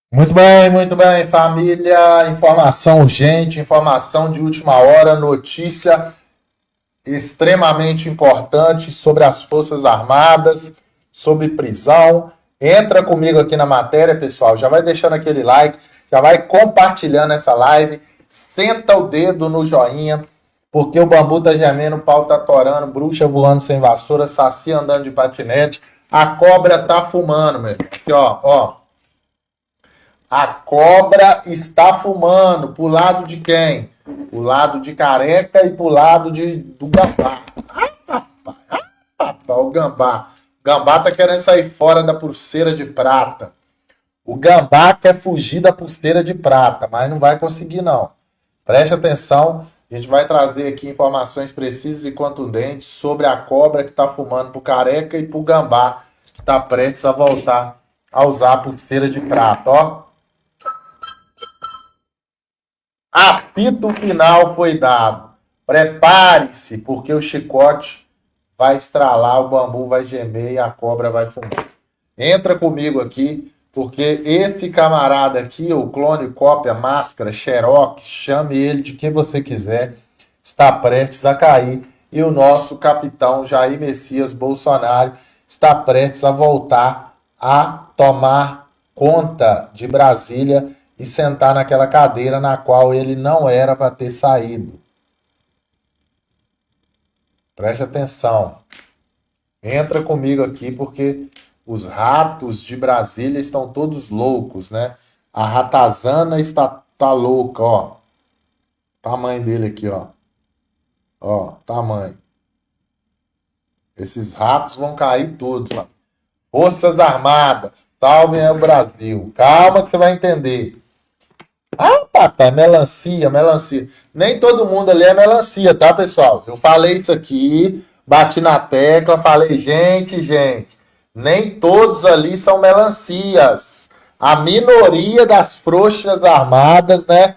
Muito bem, família. Informação urgente, informação de última hora, notícia extremamente importante sobre as Forças Armadas, sobre prisão. Entra comigo aqui na matéria, pessoal. Já vai deixando aquele like, já vai compartilhando essa live, senta o dedo no joinha, porque o bambu tá gemendo, o pau tá torando, bruxa voando sem vassoura, saci andando de patinete, a cobra tá fumando, meu. Aqui, ó. A cobra está fumando. Pro lado de quem? Pro lado de Careca e pro lado do Gambá. O Gambá. O Gambá tá querendo sair fora da pulseira de prata. O Gambá quer fugir da pulseira de prata, mas não vai conseguir, não. Preste atenção. A gente vai trazer aqui informações precisas e contundentes sobre a cobra que está fumando pro Careca e pro Gambá, que está prestes a voltar a usar a pulseira de prata, ó. Apito final foi dado. Prepare-se, porque o chicote vai estralar, o bambu vai gemer e a cobra vai fumar. Entra comigo aqui, porque este camarada aqui, o clone, cópia, máscara, xerox, chame ele de quem você quiser, está prestes a cair. E o nosso capitão Jair Messias Bolsonaro está prestes a voltar a tomar conta de Brasília e sentar naquela cadeira na qual ele não era para ter saído. Preste atenção. Entra comigo aqui porque os ratos de Brasília estão todos loucos, né? A ratazana tá louca, ó. Tamanho dele aqui, ó. Ó, tamanho. Esses ratos vão cair todos, ó. Forças Armadas, salvem o Brasil. Calma que você vai entender. Ah, papai, melancia, melancia. Nem todo mundo ali é melancia, tá, pessoal? Eu falei isso aqui, bati na tecla, falei, gente, nem todos ali são melancias. A minoria das Forças Armadas, né,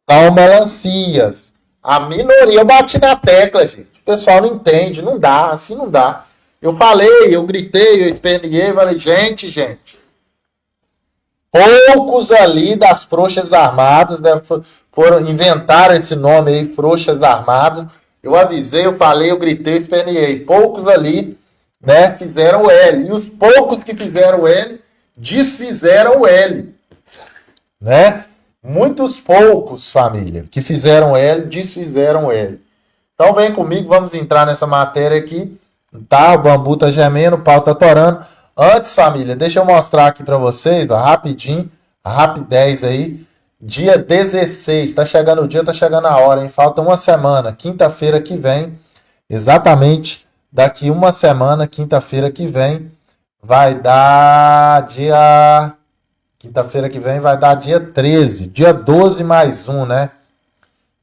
são melancias. A minoria, eu bati na tecla, gente. O pessoal não entende, não dá, assim não dá. Eu falei, eu gritei, eu esperneei, falei, gente. Poucos ali das Forças Armadas, né, inventaram esse nome aí, Forças Armadas. Eu avisei, eu falei, eu gritei, eu esperneei. Poucos ali, né, fizeram o L. E os poucos que fizeram o L, desfizeram o L. Né? Muitos poucos, família, que fizeram o L, desfizeram o L. Então vem comigo, vamos entrar nessa matéria aqui. Tá, o bambu tá gemendo, o pau tá torando. Antes, família, deixa eu mostrar aqui para vocês, ó, rapidinho, a rapidez aí. Dia 16, tá chegando o dia, tá chegando a hora, hein? Falta uma semana, quinta-feira que vem, exatamente daqui uma semana, quinta-feira que vem, vai dar dia... Quinta-feira que vem vai dar dia 13, dia 12 mais um, né?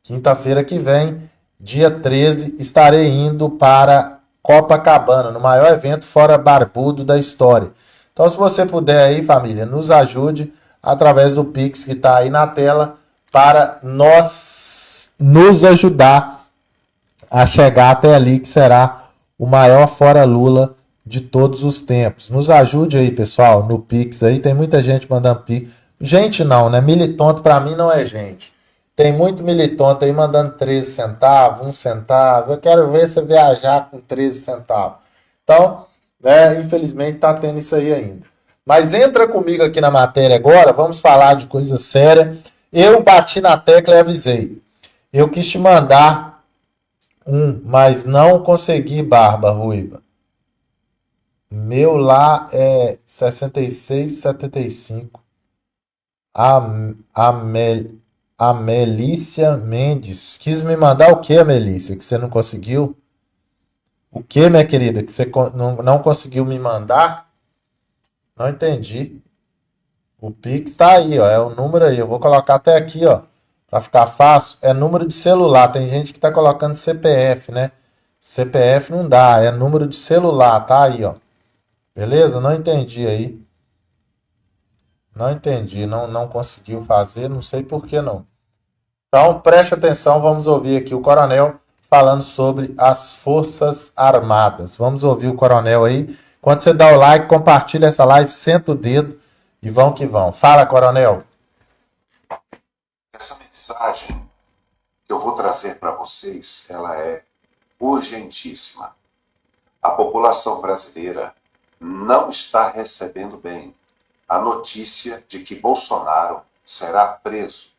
Quinta-feira que vem, dia 13, estarei indo para Copacabana, no maior evento fora barbudo da história. Então, se você puder aí, família, nos ajude através do Pix que está aí na tela para nos ajudar a chegar até ali, que será o maior fora Lula de todos os tempos. Nos ajude aí, pessoal, no Pix aí. Tem muita gente mandando Pix. Gente não, né? Militonto para mim não é gente. Tem muito militonto aí mandando 13 centavos, 1 centavo. Eu quero ver você viajar com 13 centavos. Então, né, infelizmente tá tendo isso aí ainda. Mas entra comigo aqui na matéria agora, vamos falar de coisa séria. Eu bati na tecla e avisei. Eu quis te mandar mas não consegui, barba ruiva. Meu lá é 66, 75. A Melícia Mendes. Quis me mandar o que, Melícia? Que você não conseguiu? O que, minha querida? Que você não conseguiu me mandar? Não entendi. O Pix tá aí, ó. É o número aí. Eu vou colocar até aqui, ó. Pra ficar fácil. É número de celular. Tem gente que tá colocando CPF, né? CPF não dá. É número de celular. Tá aí, ó. Beleza? Não entendi aí. Não entendi. Não conseguiu fazer. Não sei por que não. Então, preste atenção, vamos ouvir aqui o coronel falando sobre as Forças Armadas. Vamos ouvir o coronel aí. Quando você dá o like, compartilha essa live, senta o dedo E vão que vão. Fala, coronel. Essa mensagem que eu vou trazer para vocês, ela é urgentíssima. A população brasileira não está recebendo bem a notícia de que Bolsonaro será preso,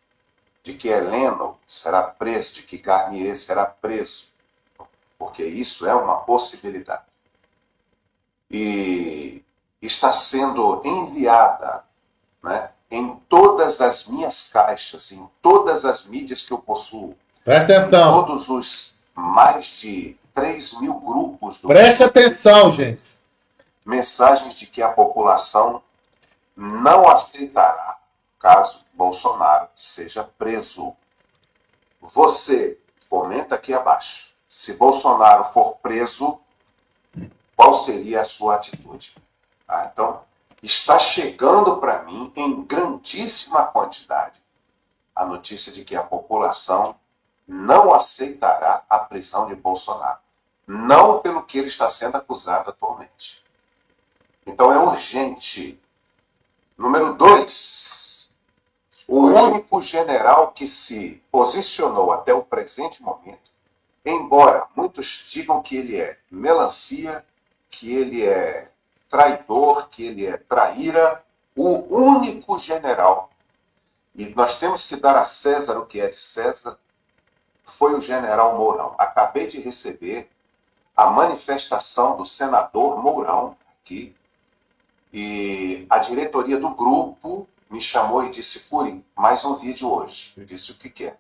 de que Heleno será preso, de que Garnier será preso, porque isso é uma possibilidade. E está sendo enviada, né, em todas as minhas caixas, em todas as mídias que eu possuo, Presta atenção. em todos os mais de 3.000 grupos do Preste atenção, gente. mensagens de que a população não aceitará caso Bolsonaro seja preso. Você comenta aqui abaixo. Se Bolsonaro for preso, qual seria a sua atitude? Então, está chegando para mim em grandíssima quantidade a notícia de que a população não aceitará a prisão de Bolsonaro. Não pelo que ele está sendo acusado atualmente. Então é urgente. Número 2. O único general que se posicionou até o presente momento, embora muitos digam que ele é melancia, que ele é traidor, que ele é traíra, o único general, e nós temos que dar a César o que é de César, foi o general Mourão. Acabei de receber a manifestação do senador Mourão aqui, e a diretoria do grupo me chamou e disse: Curi, mais um vídeo hoje. Eu disse: o que quer?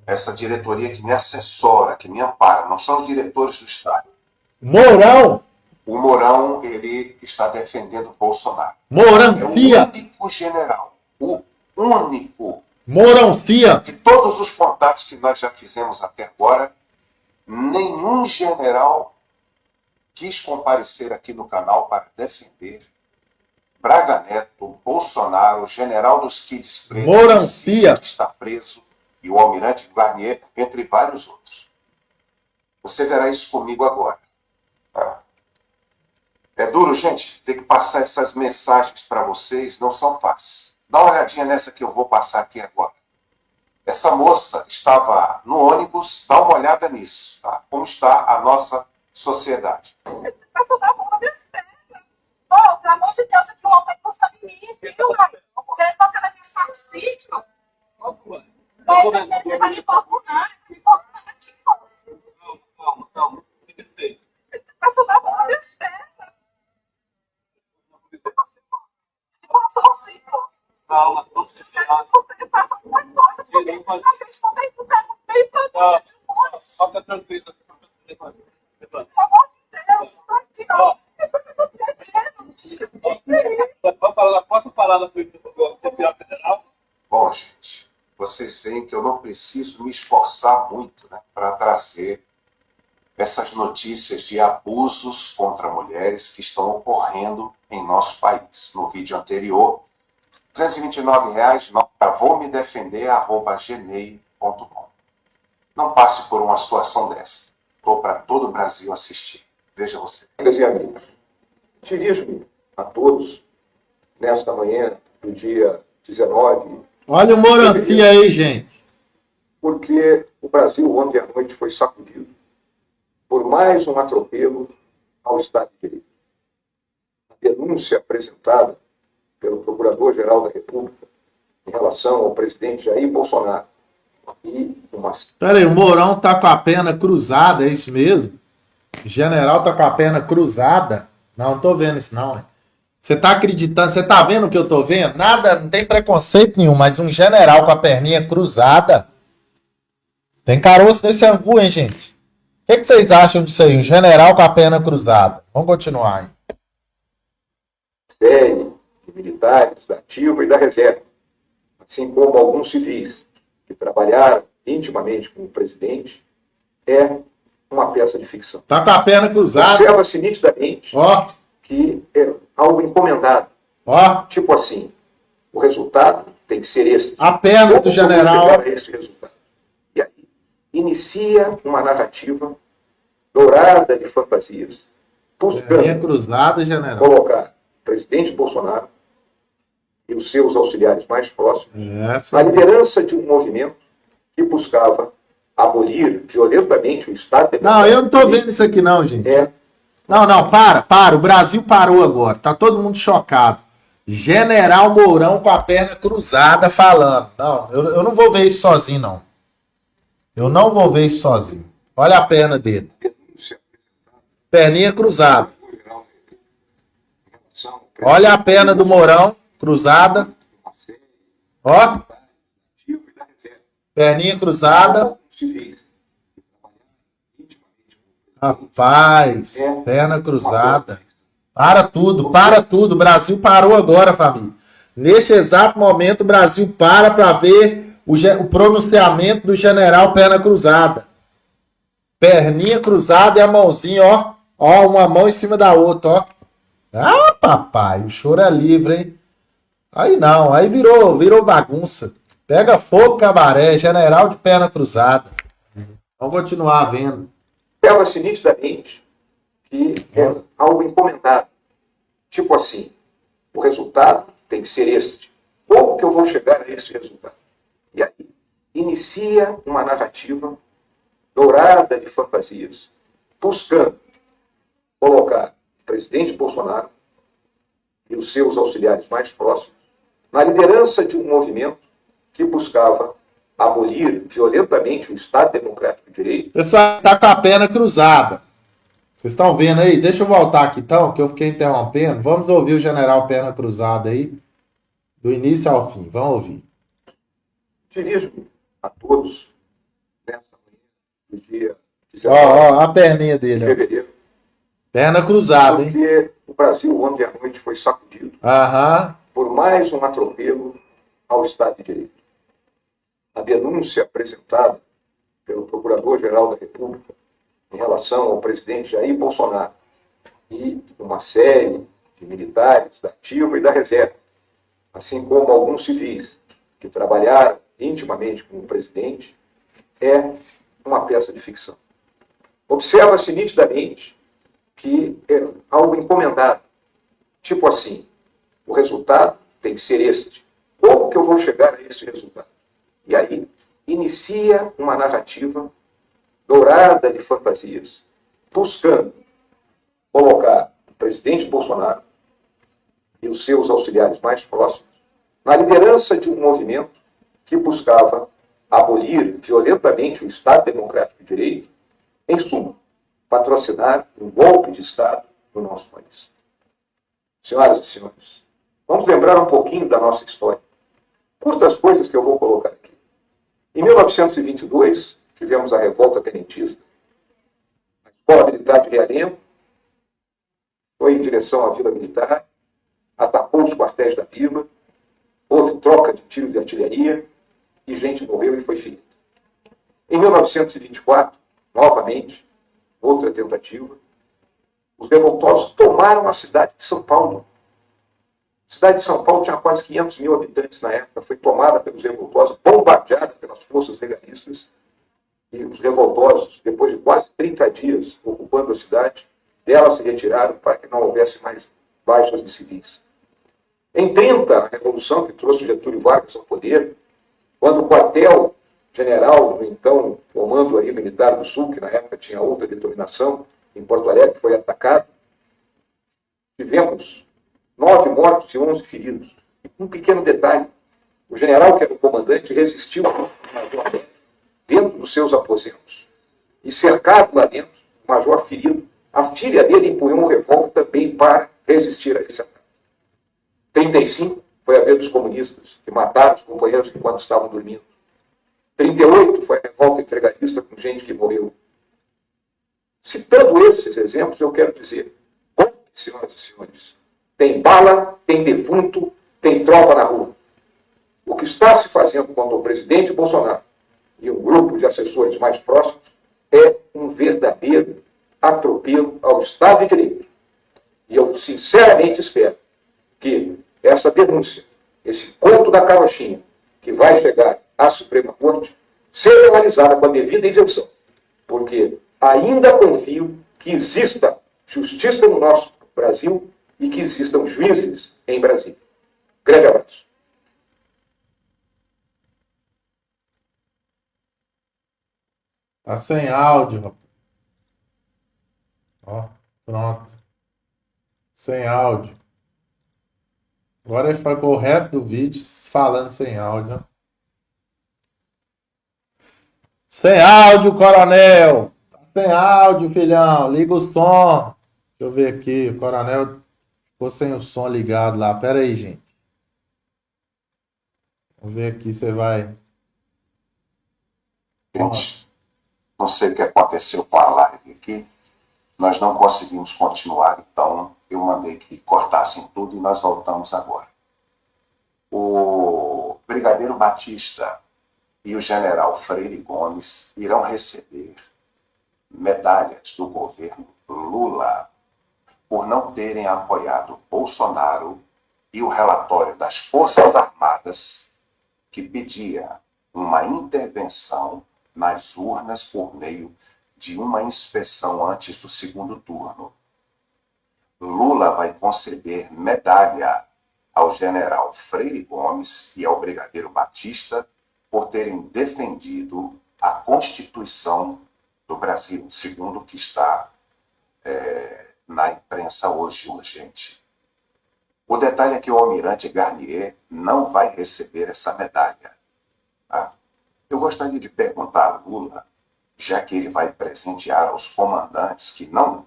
Essa diretoria que me assessora, que me ampara, não são os diretores do Estado. Mourão. O Mourão, ele está defendendo Bolsonaro. Mourancia. É o único general, o único. Mourancia. De todos os contatos que nós já fizemos até agora, nenhum general quis comparecer aqui no canal para defender Braga Neto, Bolsonaro, o general dos Kids presos, Mourancia, que está preso, e o almirante Garnier, entre vários outros. Você verá isso comigo agora. Tá? É duro, gente, ter que passar essas mensagens para vocês, não são fáceis. Dá uma olhadinha nessa que eu vou passar aqui agora. Essa moça estava no ônibus, dá uma olhada nisso, tá? Como está a nossa sociedade. Pelo amor de Deus, aqui o homem não sabe mim, viu, Gabriel? Porque ele toca na minha sala do sítio. Mas ele tá me importunando aqui, moço. Calma. O que ele fez? Ele tá falando amor de festa. Passou sim, moço. Calma, não se esperar. Você passa uma coisa, porque a gente não tem fizemos bem pra de hoje. Fica tranquilo. Levanta. Pelo amor de Deus, tadinho. Isso aqui tá tremendo. Vamos falar, posso falar da Polícia Federal? Bom, gente, vocês veem que eu não preciso me esforçar muito, né, para trazer essas notícias de abusos contra mulheres que estão ocorrendo em nosso país. No vídeo anterior, R$ 229, vou me defender, @gmail.com. Não passe por uma situação dessa. Estou para todo o Brasil assistir. Veja você. Amigas e amigos, dirijo-me a todos nesta manhã do dia 19. olha o Mourancia aí, gente. Porque o Brasil ontem à noite foi sacudido por mais um atropelo ao Estado de Direito. A denúncia apresentada pelo Procurador-Geral da República em relação ao presidente Jair Bolsonaro e uma... Peraí, o Mourão tá com a perna cruzada, é isso mesmo? O general tá com a perna cruzada? Não tô vendo isso não, hein? Você tá acreditando? Você tá vendo o que eu tô vendo? Nada, não tem preconceito nenhum, mas um general com a perninha cruzada. Tem caroço nesse angu, hein, gente? O que vocês acham disso aí? Um general com a perna cruzada. Vamos continuar, hein? série de militares da ativa e da reserva, assim como alguns civis que trabalharam intimamente com o presidente, é uma peça de ficção. Tá com a perna cruzada. Observa-se nitidamente Ó, que é algo encomendado. ó. Tipo assim, o resultado tem que ser esse. A perna do Como general. chegar a esse resultado? E aí, inicia uma narrativa dourada de fantasias, Perninha buscando cruzada, general. colocar o presidente Bolsonaro e os seus auxiliares mais próximos, Essa. na liderança de um movimento que buscava abolir violentamente o Estado Não, eu não tô vendo isso aqui não, gente. É, Não, para. O Brasil parou agora. Tá todo mundo chocado. General Mourão com a perna cruzada falando. Não, eu não vou ver isso sozinho, não. Eu não vou ver isso sozinho. Olha a perna dele. denúncia Perninha cruzada. do geral em relação ao Olha a perna do Mourão cruzada. presidente Ó, ativo e da reserva. perninha cruzada. Civis que trabalharam intimamente com Rapaz, perna cruzada. Para tudo. O Brasil parou agora, família. Neste exato momento, o Brasil para ver o pronunciamento do general perna cruzada. Perninha cruzada e a mãozinha, ó. Ó, uma mão em cima da outra, ó. Ah, papai, o choro é livre, hein? Aí não, aí virou bagunça. Pega fogo, cabaré, general de perna cruzada. Vamos continuar vendo. observa-se nitidamente que é algo encomendado. Tipo assim, o resultado tem que ser este. Como que eu vou chegar a esse resultado? E aí inicia uma narrativa dourada de fantasias, buscando colocar o presidente Bolsonaro e os seus auxiliares mais próximos na liderança de um movimento que buscava abolir violentamente o Estado Democrático de Direito. Pessoal, tá com a perna cruzada. Vocês estão vendo aí? Deixa eu voltar aqui então, que eu fiquei interrompendo. Vamos ouvir o general perna cruzada aí, do início ao fim. Vamos ouvir. Dirijo-me a todos nesta manhã do dia Ó, 19 ó, a perninha de dele. Ó. fevereiro, Perna cruzada, hein? porque o Brasil ontem à noite foi sacudido Aham. por mais um atropelo ao Estado de Direito. A denúncia apresentada pelo Procurador-Geral da República em relação ao presidente Jair Bolsonaro e uma série de militares da ativa e da reserva, assim como alguns civis que trabalharam intimamente com o presidente, é uma peça de ficção. Observa-se nitidamente que é algo encomendado. Tipo assim, o resultado tem que ser este. Como que eu vou chegar a esse resultado? E aí inicia uma narrativa dourada de fantasias, buscando colocar o presidente Bolsonaro e os seus auxiliares mais próximos na liderança de um movimento que buscava abolir violentamente o Estado Democrático de Direito, em suma, patrocinar um golpe de Estado no nosso país. Senhoras e senhores, vamos lembrar um pouquinho da nossa história. Curtas coisas que eu vou colocar aqui. Em 1922, tivemos a revolta tenentista. A Escola Militar de Realengo foi em direção à Vila Militar, atacou os quartéis da vila, houve troca de tiro de artilharia e gente morreu e foi ferida. Em 1924, novamente, outra tentativa, os revoltosos tomaram a cidade de São Paulo. A cidade de São Paulo tinha quase 500 mil habitantes na época, foi tomada pelos revoltosos, bombardeada pelas forças legalistas, e os revoltosos, depois de quase 30 dias ocupando a cidade, dela se retiraram para que não houvesse mais baixas de civis. Em 30, a revolução que trouxe Getúlio Vargas ao poder, quando o quartel-general do então Comando aí Militar do Sul, que na época tinha outra determinação, em Porto Alegre, foi atacado, tivemos 9 mortos e 11 feridos. Um pequeno detalhe, o general que era o comandante resistiu dentro dos seus aposentos. E cercado lá dentro, o major ferido, a filha dele empunhou um revólver também para resistir a esse ataque. 35 foi a vez dos comunistas, que mataram os companheiros enquanto estavam dormindo. 38 foi a revolta entregarista com gente que morreu. Citando esses exemplos, eu quero dizer, senhoras e senhores, tem bala, tem defunto, tem tropa na rua. O que está se fazendo contra o presidente Bolsonaro e um grupo de assessores mais próximos é um verdadeiro atropelo ao Estado de Direito. E eu sinceramente espero que essa denúncia, esse conto da carochinha, que vai chegar à Suprema Corte, seja analisada com a devida isenção. Porque ainda confio que exista justiça no nosso Brasil e que existam juízes em Brasília. Grande abraço. Tá sem áudio, rapaz. Ó, pronto. Sem áudio. Agora ele ficou o resto do vídeo falando sem áudio, ó. Sem áudio, coronel! Tá sem áudio, filhão. Liga o som. Deixa eu ver aqui. O coronel ficou sem o som ligado lá. Pera aí, gente. Vamos ver aqui, você vai. Gente, não sei o que aconteceu com a live aqui. Nós não conseguimos continuar, então eu mandei que cortassem tudo e nós voltamos agora. O Brigadeiro Batista e o General Freire Gomes irão receber medalhas do governo Lula por não terem apoiado Bolsonaro e o relatório das Forças Armadas que pedia uma intervenção nas urnas por meio de uma inspeção antes do segundo turno. Lula vai conceder medalha ao general Freire Gomes e ao brigadeiro Batista por terem defendido a Constituição do Brasil, segundo o que está na imprensa hoje urgente. O detalhe é que o almirante Garnier não vai receber essa medalha. Tá? Eu gostaria de perguntar a Lula, já que ele vai presentear aos comandantes que não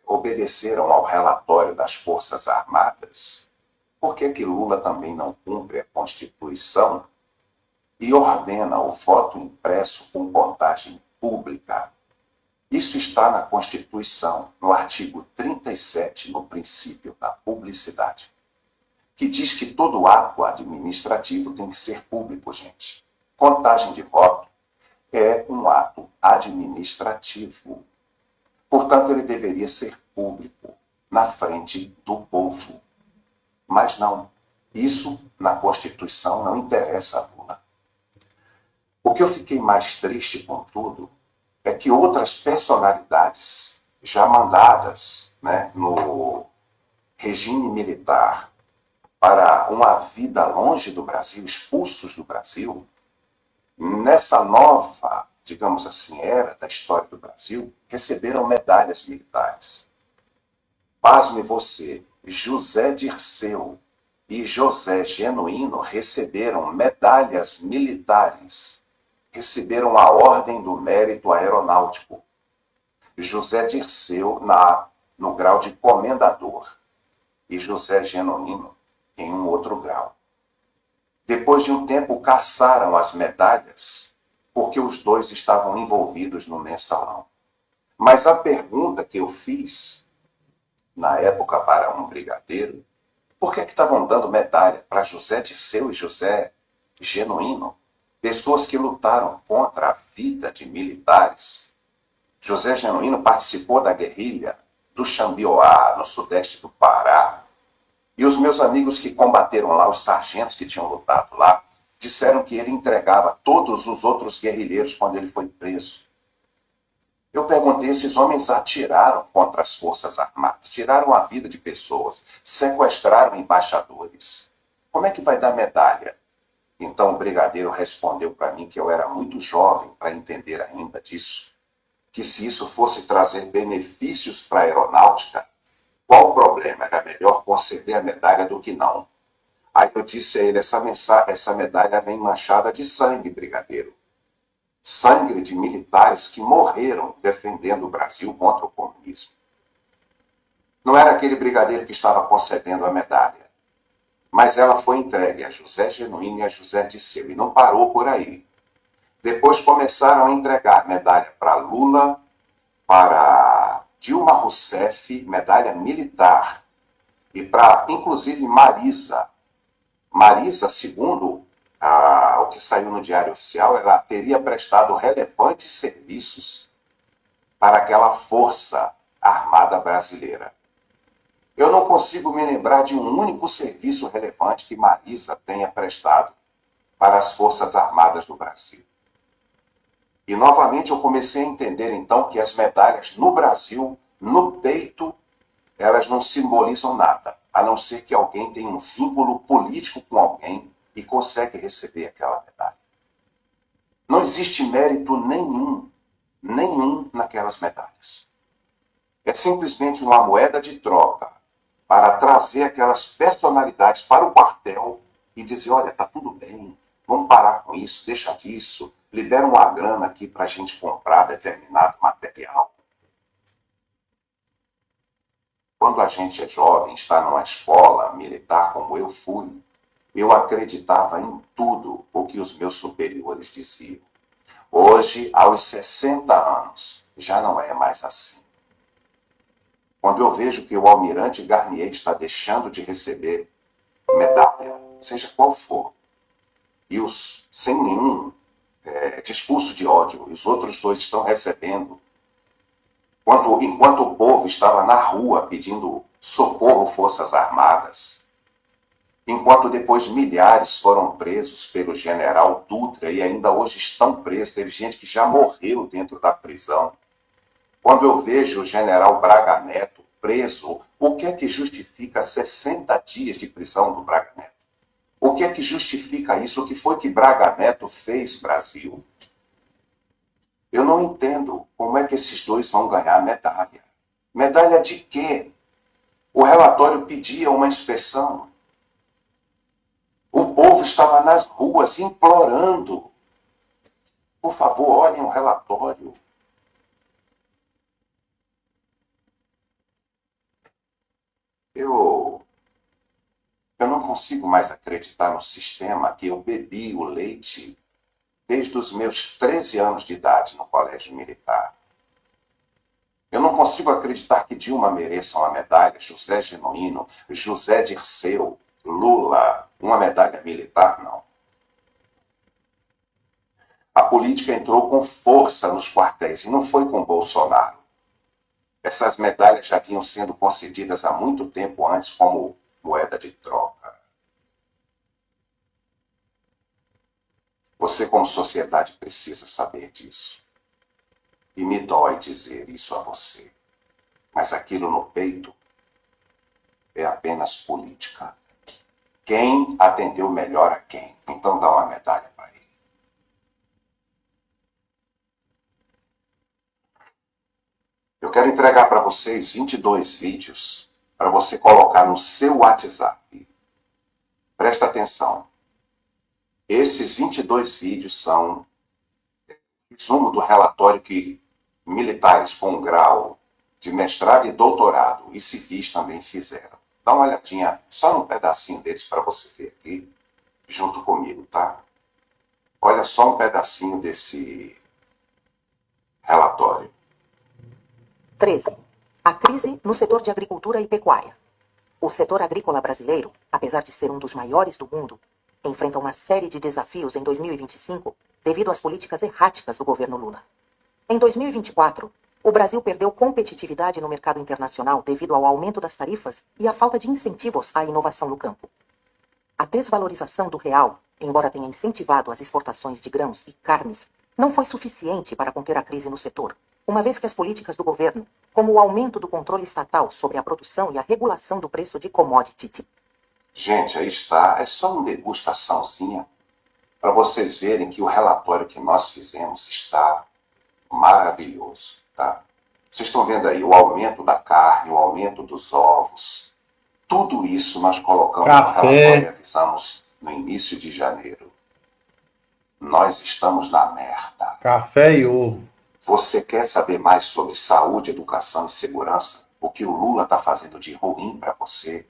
obedeceram ao relatório das Forças Armadas, por que Lula também não cumpre a Constituição e ordena o voto impresso com contagem pública? Isso está na Constituição, no artigo 37, no princípio da publicidade, que diz que todo ato administrativo tem que ser público, gente. Contagem de voto é um ato administrativo. Portanto, ele deveria ser público, na frente do povo. Mas não. Isso, na Constituição, não interessa a Lula. O que eu fiquei mais triste com tudo é que outras personalidades já mandadas, né, no regime militar para uma vida longe do Brasil, expulsos do Brasil, nessa nova, digamos assim, era da história do Brasil, receberam medalhas militares. Pasme você, José Dirceu e José Genuíno receberam medalhas militares, receberam a Ordem do Mérito Aeronáutico. José Dirceu no grau de comendador e José Genuíno em um outro grau. Depois de um tempo, caçaram as medalhas, porque os dois estavam envolvidos no mensalão. Mas a pergunta que eu fiz, na época, para um brigadeiro, por que estavam dando medalha para José Dirceu e José Genuíno, pessoas que lutaram contra a vida de militares? José Genuíno participou da guerrilha do Xambioá, no sudeste do Pará. E os meus amigos que combateram lá, os sargentos que tinham lutado lá, disseram que ele entregava todos os outros guerrilheiros quando ele foi preso. Eu perguntei, esses homens atiraram contra as Forças Armadas, tiraram a vida de pessoas, sequestraram embaixadores. Como é que vai dar medalha? Então o brigadeiro respondeu para mim que eu era muito jovem para entender ainda disso, que se isso fosse trazer benefícios para a aeronáutica, qual o problema? Era melhor conceder a medalha do que não. Aí eu disse a ele, essa medalha vem manchada de sangue, brigadeiro. Sangue de militares que morreram defendendo o Brasil contra o comunismo. Não era aquele brigadeiro que estava concedendo a medalha, mas ela foi entregue a José Genuíno e a José Dirceu, e não parou por aí. Depois começaram a entregar medalha para Lula, para Dilma Rousseff, medalha militar, e para, inclusive, Marisa. Marisa, segundo o que saiu no Diário Oficial, ela teria prestado relevantes serviços para aquela Força Armada Brasileira. Eu não consigo me lembrar de um único serviço relevante que Marisa tenha prestado para as Forças Armadas do Brasil. E, novamente, eu comecei a entender, então, que as medalhas no Brasil, no peito, elas não simbolizam nada. a não ser que alguém tenha um vínculo político com alguém e consegue receber aquela medalha. Não existe mérito nenhum naquelas medalhas. É simplesmente uma moeda de troca para trazer aquelas personalidades para o quartel e dizer, olha, tá tudo bem, vamos parar com isso, deixa disso, libera uma grana aqui para a gente comprar determinado material. Quando a gente é jovem, está numa escola militar como eu fui, eu acreditava em tudo o que os meus superiores diziam. Hoje, aos 60 anos, já não é mais assim. Quando eu vejo que o almirante Garnier está deixando de receber medalha, seja qual for, e sem nenhum discurso de ódio, os outros dois estão recebendo, enquanto o povo estava na rua pedindo socorro Forças Armadas, enquanto depois milhares foram presos pelo general Dutra e ainda hoje estão presos, teve gente que já morreu dentro da prisão. Quando eu vejo o general Braga Neto preso, o que é que justifica 60 dias de prisão do Braga Neto? O que é que justifica isso? O que foi que Braga Neto fez, Brasil? Eu não entendo como é que esses dois vão ganhar medalha. Medalha de quê? O relatório pedia uma inspeção. O povo estava nas ruas implorando. Por favor, olhem o relatório. Eu não consigo mais acreditar no sistema que eu bebi o leite desde os meus 13 anos de idade no colégio militar. Eu não consigo acreditar que Dilma mereça uma medalha, José Genuíno, José Dirceu, Lula, uma medalha militar, não. A política entrou com força nos quartéis e não foi com Bolsonaro. Essas medalhas já vinham sendo concedidas há muito tempo antes como moeda de troca. Você, como sociedade, precisa saber disso. E me dói dizer isso a você. Mas aquilo no peito é apenas política. Quem atendeu melhor a quem? Então dá uma medalha para ele. Eu quero entregar para vocês 22 vídeos para você colocar no seu WhatsApp. Presta atenção. Esses 22 vídeos são resumo do relatório que militares com grau de mestrado e doutorado e civis também fizeram. Dá uma olhadinha só num pedacinho deles para você ver aqui, junto comigo, tá? Olha só um pedacinho desse relatório. 13. A crise no setor de agricultura e pecuária. O setor agrícola brasileiro, apesar de ser um dos maiores do mundo, enfrenta uma série de desafios em 2025 devido às políticas erráticas do governo Lula. Em 2024, o Brasil perdeu competitividade no mercado internacional devido ao aumento das tarifas e à falta de incentivos à inovação no campo. A desvalorização do real, embora tenha incentivado as exportações de grãos e carnes, não foi suficiente para conter a crise no setor, uma vez que as políticas do governo, como o aumento do controle estatal sobre a produção e a regulação do preço de commodity. Gente, aí está, é só uma degustaçãozinha para vocês verem que o relatório que nós fizemos está maravilhoso, tá? Vocês estão vendo aí o aumento da carne, o aumento dos ovos. Tudo isso nós colocamos no relatório e avisamos no início de janeiro. Nós estamos na merda. Café e ovo. Você quer saber mais sobre saúde, educação e segurança? O que o Lula está fazendo de ruim para você?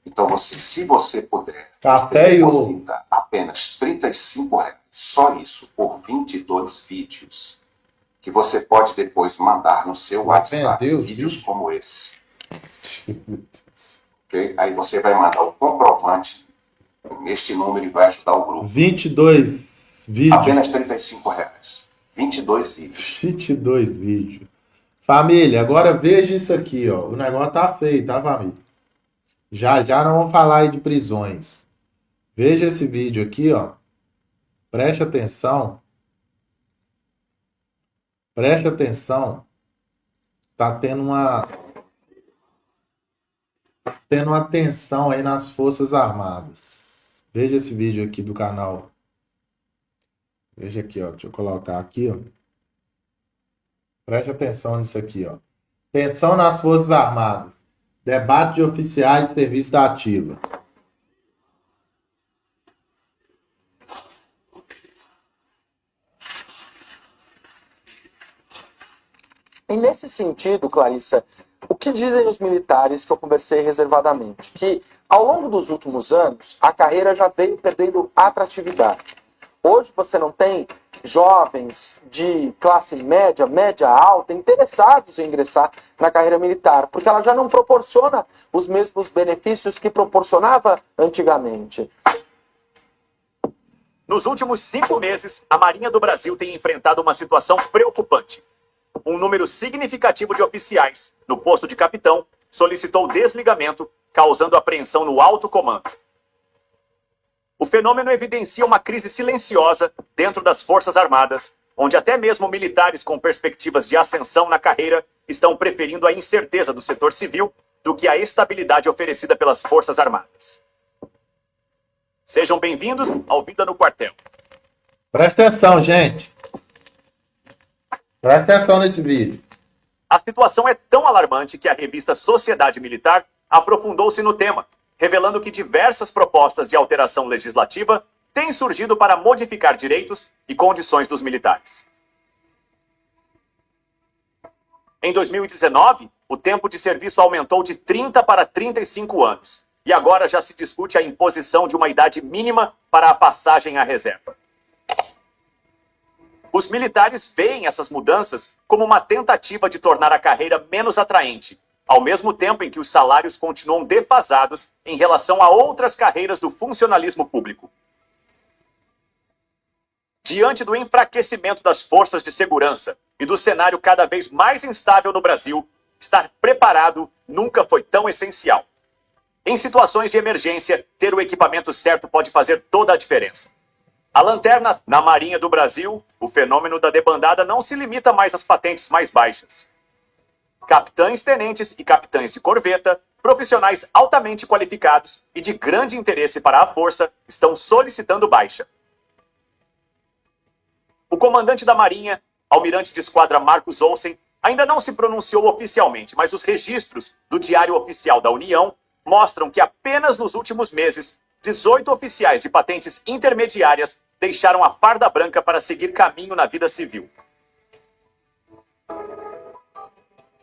Então, se você puder, Café e ovo. deposita apenas R$35, só isso, por 22 vídeos, que você pode depois mandar no seu WhatsApp, vídeos como esse. Okay? Aí você vai mandar o comprovante neste número e vai ajudar o grupo. 22 vídeos. Apenas R$35. 22 vídeos. 22 vídeos. Família, agora veja isso aqui, ó. O negócio tá feio, tá, família? Já nós vamos falar aí de prisões. Veja esse vídeo aqui, ó. Preste atenção. Preste atenção. Tá tendo uma tendo uma tensão aí nas Forças Armadas. Veja esse vídeo aqui do canal. Veja aqui, ó. Deixa eu colocar aqui, ó. Preste atenção nisso aqui, ó. Tensão nas Forças Armadas. Debate de oficiais de serviço da ativa. E nesse sentido, Clarissa, o que dizem os militares que eu conversei reservadamente? Que ao longo dos últimos anos, a carreira já veio perdendo atratividade. Hoje você não tem jovens de classe média, média alta, interessados em ingressar na carreira militar, porque ela já não proporciona os mesmos benefícios que proporcionava antigamente. Nos últimos 5 meses, a Marinha do Brasil tem enfrentado uma situação preocupante. Um número significativo de oficiais, no posto de capitão, solicitou desligamento, causando apreensão no alto comando. O fenômeno evidencia uma crise silenciosa dentro das Forças Armadas, onde até mesmo militares com perspectivas de ascensão na carreira estão preferindo a incerteza do setor civil do que a estabilidade oferecida pelas Forças Armadas. Sejam bem-vindos ao Vida no Quartel. Presta atenção, gente. Presta atenção nesse vídeo. A situação é tão alarmante que a revista Sociedade Militar aprofundou-se no tema, revelando que diversas propostas de alteração legislativa têm surgido para modificar direitos e condições dos militares. Em 2019, o tempo de serviço aumentou de 30 para 35 anos, e agora já se discute a imposição de uma idade mínima para a passagem à reserva. Os militares veem essas mudanças como uma tentativa de tornar a carreira menos atraente, ao mesmo tempo em que os salários continuam defasados em relação a outras carreiras do funcionalismo público. Diante do enfraquecimento das forças de segurança e do cenário cada vez mais instável no Brasil, estar preparado nunca foi tão essencial. Em situações de emergência, ter o equipamento certo pode fazer toda a diferença. A lanterna, na Marinha do Brasil, o fenômeno da debandada não se limita mais às patentes mais baixas. Capitães, tenentes e capitães de corveta, profissionais altamente qualificados e de grande interesse para a força, estão solicitando baixa. O comandante da Marinha, almirante de esquadra Marcos Olsen, ainda não se pronunciou oficialmente, mas os registros do Diário Oficial da União mostram que apenas nos últimos meses, 18 oficiais de patentes intermediárias deixaram a farda branca para seguir caminho na vida civil.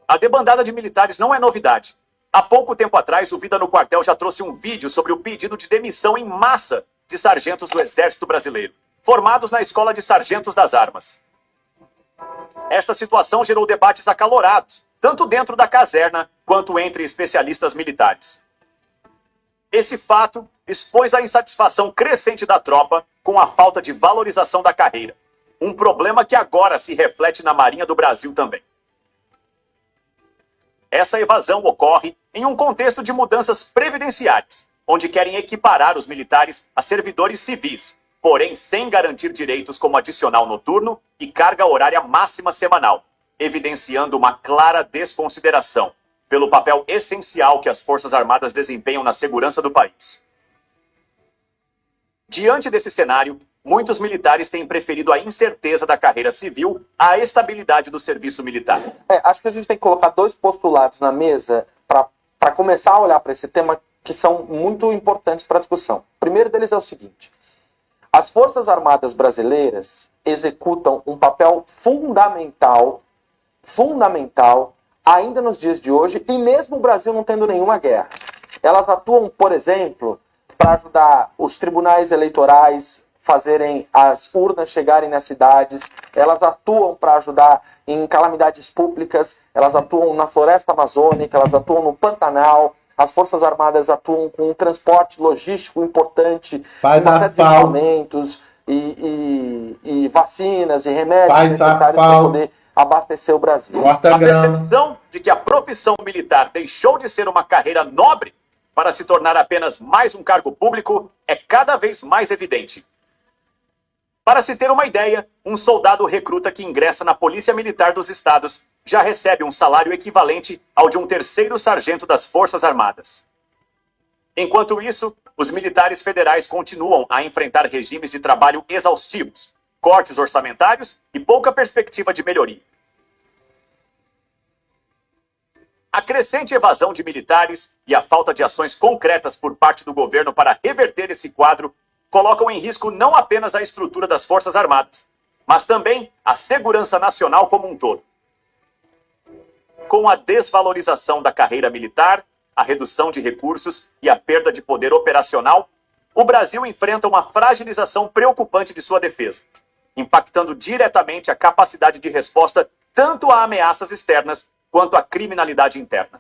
A debandada de militares não é novidade. Há pouco tempo atrás, o Vida no Quartel já trouxe um vídeo sobre o pedido de demissão em massa de sargentos do Exército Brasileiro, formados na Escola de Sargentos das Armas. Esta situação gerou debates acalorados, tanto dentro da caserna quanto entre especialistas militares. Esse fato expôs a insatisfação crescente da tropa com a falta de valorização da carreira, um problema que agora se reflete na Marinha do Brasil também. Essa evasão ocorre em um contexto de mudanças previdenciárias, onde querem equiparar os militares a servidores civis, porém sem garantir direitos como adicional noturno e carga horária máxima semanal, evidenciando uma clara desconsideração pelo papel essencial que as Forças Armadas desempenham na segurança do país. Diante desse cenário, muitos militares têm preferido a incerteza da carreira civil à estabilidade do serviço militar. Acho que a gente tem que colocar 2 postulados na mesa para começar a olhar para esse tema que são muito importantes para a discussão. O primeiro deles é o seguinte: as Forças Armadas brasileiras executam um papel fundamental ainda nos dias de hoje, e mesmo o Brasil não tendo nenhuma guerra. Elas atuam, por exemplo, para ajudar os tribunais eleitorais fazerem as urnas chegarem nas cidades, elas atuam para ajudar em calamidades públicas, elas atuam na floresta amazônica, elas atuam no Pantanal, as Forças Armadas atuam com um transporte logístico importante, Faz uma série de asfalto. equipamentos e vacinas e remédios Faz necessários para asfalto. poder abastecer o Brasil. Corta A grama. percepção de que a profissão militar deixou de ser uma carreira nobre para se tornar apenas mais um cargo público é cada vez mais evidente. Para se ter uma ideia, um soldado recruta que ingressa na Polícia Militar dos Estados já recebe um salário equivalente ao de um terceiro sargento das Forças Armadas. Enquanto isso, os militares federais continuam a enfrentar regimes de trabalho exaustivos, cortes orçamentários e pouca perspectiva de melhoria. A crescente evasão de militares e a falta de ações concretas por parte do governo para reverter esse quadro colocam em risco não apenas a estrutura das Forças Armadas, mas também a segurança nacional como um todo. Com a desvalorização da carreira militar, a redução de recursos e a perda de poder operacional, o Brasil enfrenta uma fragilização preocupante de sua defesa, impactando diretamente a capacidade de resposta tanto a ameaças externas quanto à criminalidade interna.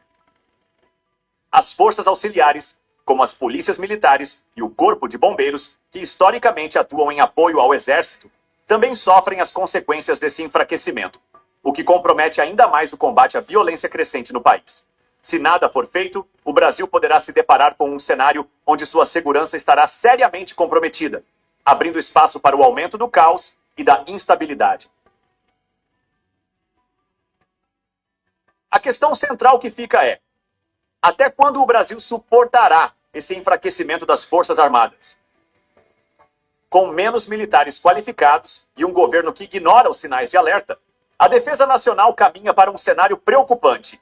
As forças auxiliares, como as polícias militares e o Corpo de Bombeiros, que historicamente atuam em apoio ao Exército, também sofrem as consequências desse enfraquecimento, o que compromete ainda mais o combate à violência crescente no país. Se nada for feito, o Brasil poderá se deparar com um cenário onde sua segurança estará seriamente comprometida, abrindo espaço para o aumento do caos e da instabilidade. A questão central que fica é: até quando o Brasil suportará esse enfraquecimento das Forças Armadas? Com menos militares qualificados e um governo que ignora os sinais de alerta, a defesa nacional caminha para um cenário preocupante.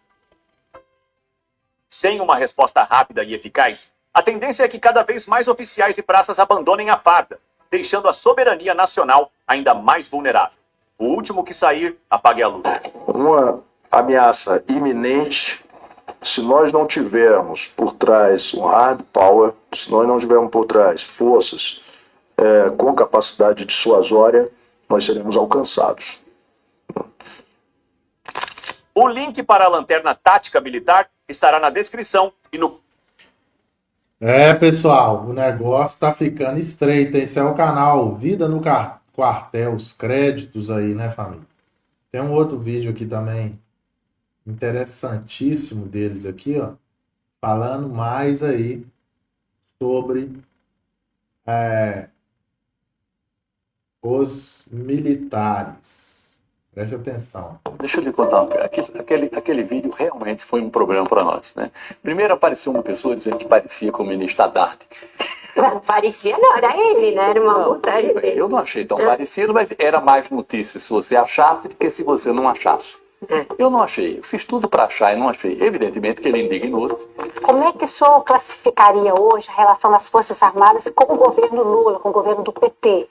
Sem uma resposta rápida e eficaz, a tendência é que cada vez mais oficiais e praças abandonem a farda, deixando a soberania nacional ainda mais vulnerável. O último que sair, apague a luz. Uma ameaça iminente, se nós não tivermos por trás um hard power, se nós não tivermos por trás forças com capacidade dissuasória, nós seremos alcançados. O link para a lanterna tática militar estará na descrição e no... Pessoal, o negócio tá ficando estreito. Esse é o canal Vida no Quartel, os créditos aí, né, família? Tem um outro vídeo aqui também, interessantíssimo deles aqui, ó, falando mais aí sobre os militares. Preste atenção. Deixa eu lhe contar, aquele vídeo realmente foi um problema para nós, né? Primeiro apareceu uma pessoa dizendo que parecia com o ministro Haddad. Não parecia não, era ele, né? Era uma montagem dele. Eu não achei tão parecido, mas era mais notícia se você achasse do que se você não achasse. Eu não achei, eu fiz tudo para achar e não achei. Evidentemente que ele indignou-se. Como é que o senhor classificaria hoje a relação das Forças Armadas com o governo Lula, com o governo do PT?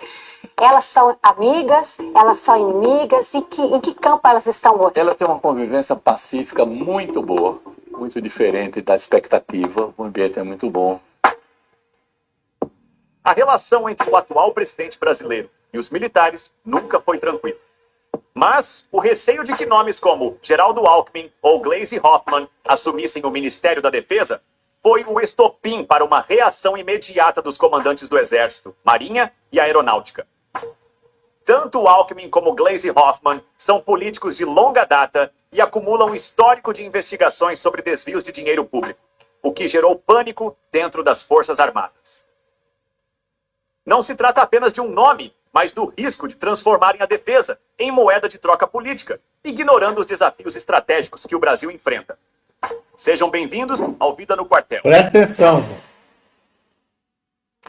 Elas são amigas, elas são inimigas, em que campo elas estão hoje? Ela tem uma convivência pacífica muito boa, muito diferente da expectativa, o ambiente é muito bom. A relação entre o atual presidente brasileiro e os militares nunca foi tranquila. Mas o receio de que nomes como Geraldo Alckmin ou Gleisi Hoffmann assumissem o Ministério da Defesa foi o estopim para uma reação imediata dos comandantes do Exército, Marinha e Aeronáutica. Tanto Alckmin como Gleisi Hoffmann são políticos de longa data e acumulam histórico de investigações sobre desvios de dinheiro público, o que gerou pânico dentro das Forças Armadas. Não se trata apenas de um nome, mas do risco de transformarem a defesa em moeda de troca política, ignorando os desafios estratégicos que o Brasil enfrenta. Sejam bem-vindos ao Vida no Quartel. Presta atenção, gente.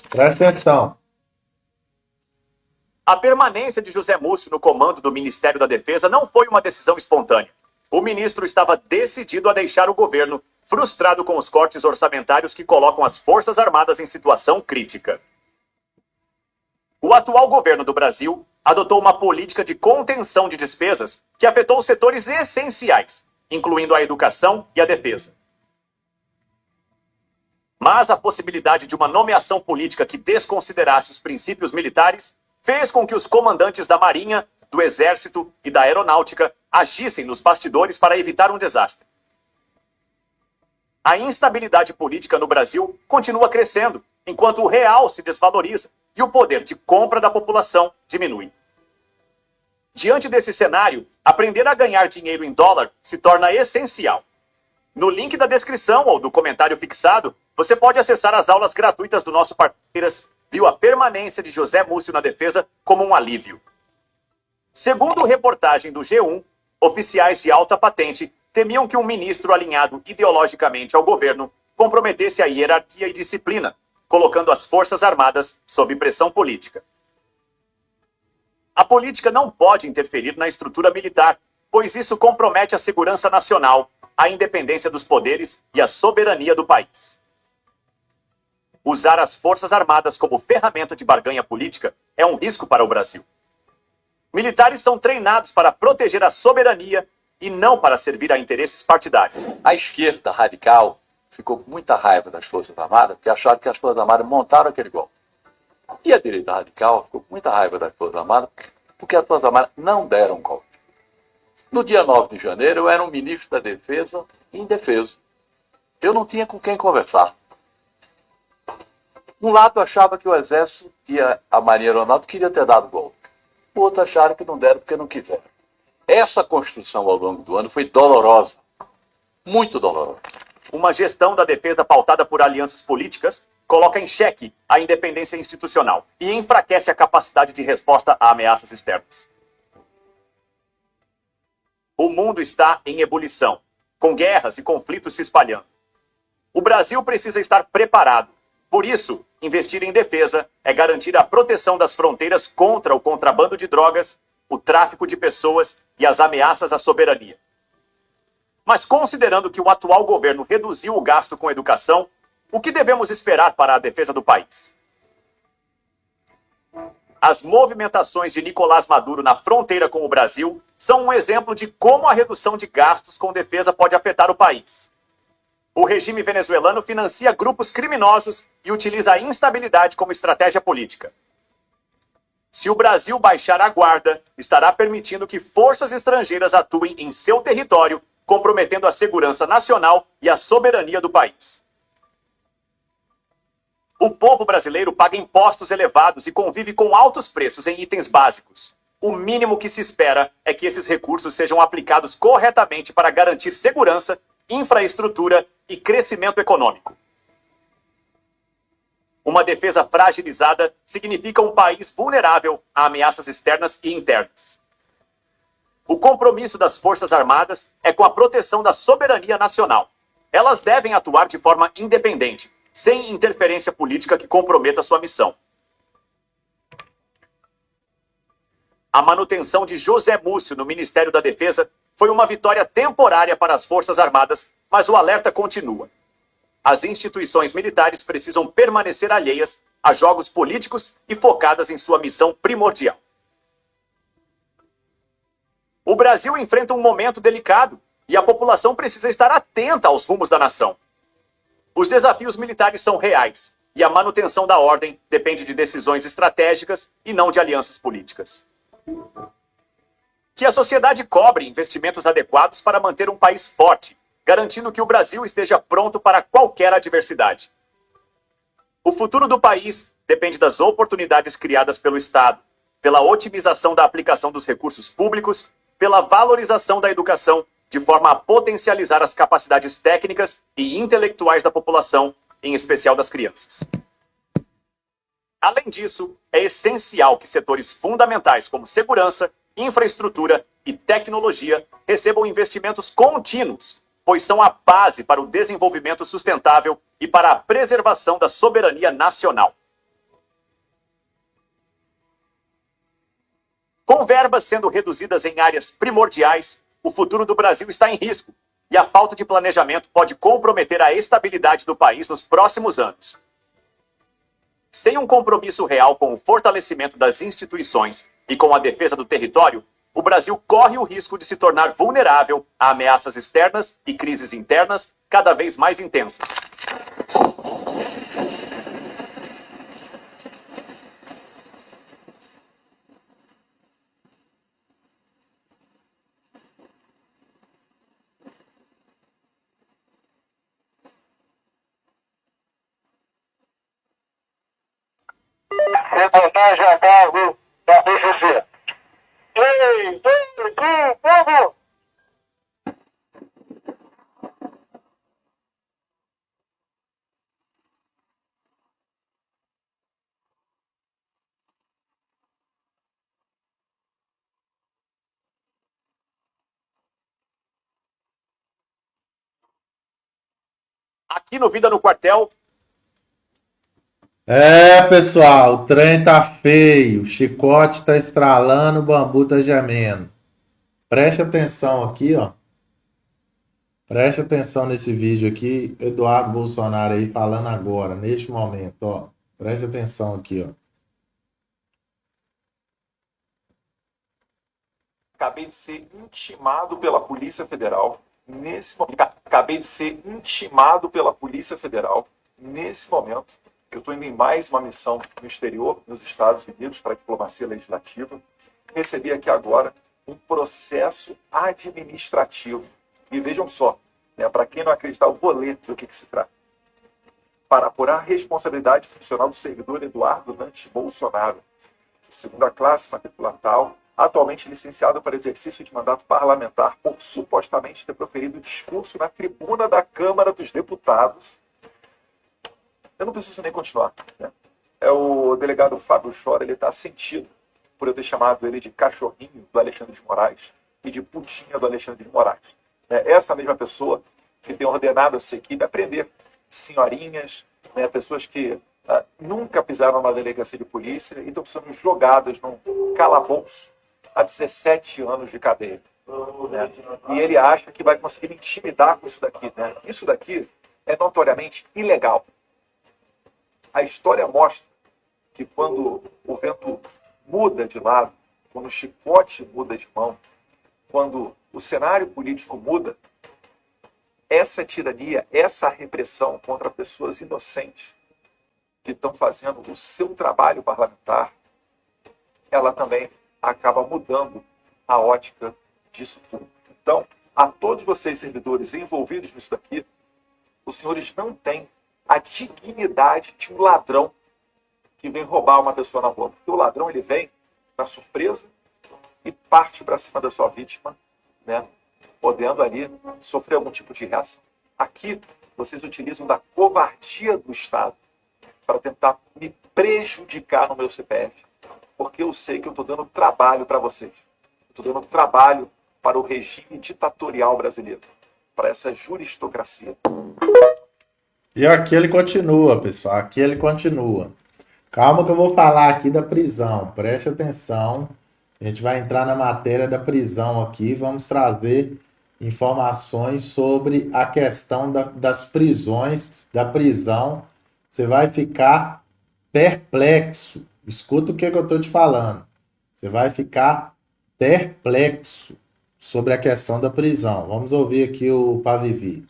Presta atenção. A permanência de José Múcio no comando do Ministério da Defesa não foi uma decisão espontânea. O ministro estava decidido a deixar o governo, frustrado com os cortes orçamentários que colocam as Forças Armadas em situação crítica. O atual governo do Brasil adotou uma política de contenção de despesas que afetou setores essenciais, incluindo a educação e a defesa. Mas a possibilidade de uma nomeação política que desconsiderasse os princípios militares fez com que os comandantes da Marinha, do Exército e da Aeronáutica agissem nos bastidores para evitar um desastre. A instabilidade política no Brasil continua crescendo, enquanto o real se desvaloriza e o poder de compra da população diminui. Diante desse cenário, aprender a ganhar dinheiro em dólar se torna essencial. No link da descrição ou do comentário fixado, você pode acessar as aulas gratuitas do nosso parceiro, viu a permanência de José Múcio na defesa como um alívio. Segundo reportagem do G1, oficiais de alta patente temiam que um ministro alinhado ideologicamente ao governo comprometesse a hierarquia e disciplina, colocando as Forças Armadas sob pressão política. A política não pode interferir na estrutura militar, pois isso compromete a segurança nacional, a independência dos poderes e a soberania do país. Usar as Forças Armadas como ferramenta de barganha política é um risco para o Brasil. Militares são treinados para proteger a soberania e não para servir a interesses partidários. A esquerda radical ficou com muita raiva das Forças Armadas, porque acharam que as Forças Armadas montaram aquele golpe. E a direita radical ficou com muita raiva das Forças Armadas, porque as Forças Armadas não deram golpe. No dia 9 de janeiro, eu era um ministro da Defesa indefeso. Eu não tinha com quem conversar. Um lado achava que o Exército e a Marinha Aeronáutica queriam ter dado golpe. O outro acharam que não deram porque não quiseram. Essa construção ao longo do ano foi dolorosa. Muito dolorosa. Uma gestão da defesa pautada por alianças políticas coloca em xeque a independência institucional e enfraquece a capacidade de resposta a ameaças externas. O mundo está em ebulição, com guerras e conflitos se espalhando. O Brasil precisa estar preparado. Por isso, investir em defesa é garantir a proteção das fronteiras contra o contrabando de drogas, o tráfico de pessoas e as ameaças à soberania. Mas considerando que o atual governo reduziu o gasto com educação, o que devemos esperar para a defesa do país? As movimentações de Nicolás Maduro na fronteira com o Brasil são um exemplo de como a redução de gastos com defesa pode afetar o país. O regime venezuelano financia grupos criminosos e utiliza a instabilidade como estratégia política. Se o Brasil baixar a guarda, estará permitindo que forças estrangeiras atuem em seu território, comprometendo a segurança nacional e a soberania do país. O povo brasileiro paga impostos elevados e convive com altos preços em itens básicos. O mínimo que se espera é que esses recursos sejam aplicados corretamente para garantir segurança, infraestrutura e crescimento econômico. Uma defesa fragilizada significa um país vulnerável a ameaças externas e internas. O compromisso das Forças Armadas é com a proteção da soberania nacional. Elas devem atuar de forma independente, sem interferência política que comprometa sua missão. A manutenção de José Múcio no Ministério da Defesa foi uma vitória temporária para as Forças Armadas, mas o alerta continua. As instituições militares precisam permanecer alheias a jogos políticos e focadas em sua missão primordial. O Brasil enfrenta um momento delicado e a população precisa estar atenta aos rumos da nação. Os desafios militares são reais e a manutenção da ordem depende de decisões estratégicas e não de alianças políticas. Que a sociedade cobre investimentos adequados para manter um país forte, garantindo que o Brasil esteja pronto para qualquer adversidade. O futuro do país depende das oportunidades criadas pelo Estado, pela otimização da aplicação dos recursos públicos, pela valorização da educação, de forma a potencializar as capacidades técnicas e intelectuais da população, em especial das crianças. Além disso, é essencial que setores fundamentais como segurança, infraestrutura e tecnologia recebam investimentos contínuos, pois são a base para o desenvolvimento sustentável e para a preservação da soberania nacional. Com verbas sendo reduzidas em áreas primordiais, o futuro do Brasil está em risco e a falta de planejamento pode comprometer a estabilidade do país nos próximos anos. Sem um compromisso real com o fortalecimento das instituições e com a defesa do território, o Brasil corre o risco de se tornar vulnerável a ameaças externas e crises internas cada vez mais intensas. Reportagem a cargo da PCC. 3, 2, 1, fogo! aqui no Vida no Quartel. É, pessoal, o trem tá feio, o chicote tá estralando, o bambu tá gemendo. Preste atenção aqui, ó. Preste atenção nesse vídeo aqui, Eduardo Bolsonaro aí falando agora, neste momento, ó. Preste atenção aqui, ó. Acabei de ser intimado pela Polícia Federal nesse momento. Acabei de ser intimado pela Polícia Federal nesse momento. Eu estou indo em mais uma missão no exterior, nos Estados Unidos, para a diplomacia legislativa. Recebi aqui agora um processo administrativo. E vejam só, né, para quem não acreditar, eu vou ler do que se trata. Para apurar a responsabilidade funcional do servidor Eduardo Dante Bolsonaro, segunda classe, matrícula tal, atualmente licenciado para exercício de mandato parlamentar por supostamente ter proferido discurso na tribuna da Câmara dos Deputados. Eu não preciso nem continuar, né? É o delegado Fábio Chora, ele está sentido por eu ter chamado ele de cachorrinho do Alexandre de Moraes e de putinha do Alexandre de Moraes. É essa mesma pessoa que tem ordenado a sua equipe a prender senhorinhas, né, pessoas que nunca pisaram na delegacia de polícia e estão sendo jogadas num calabouço há 17 anos de cadeia. Né? E ele acha que vai conseguir intimidar com isso daqui. Né? Isso daqui é notoriamente ilegal. A história mostra que quando o vento muda de lado, quando o chicote muda de mão, quando o cenário político muda, essa tirania, essa repressão contra pessoas inocentes que estão fazendo o seu trabalho parlamentar, ela também acaba mudando a ótica disso tudo. Então, a todos vocês, servidores envolvidos nisso daqui, os senhores não têm a dignidade de um ladrão que vem roubar uma pessoa na rua. Porque o ladrão, ele vem na surpresa e parte para cima da sua vítima, né, podendo ali sofrer algum tipo de reação. Aqui, vocês utilizam da covardia do Estado para tentar me prejudicar no meu CPF, porque eu sei que eu estou dando trabalho para vocês. Estou dando trabalho para o regime ditatorial brasileiro, para essa juristocracia. E aqui ele continua, pessoal. Aqui ele continua. Calma que eu vou falar aqui da prisão. Preste atenção. A gente vai entrar na matéria da prisão aqui. Vamos trazer informações sobre a questão das prisões, da prisão. Você vai ficar perplexo. Escuta o que eu estou te falando. Você vai ficar perplexo sobre a questão da prisão. Vamos ouvir aqui o Pavivi.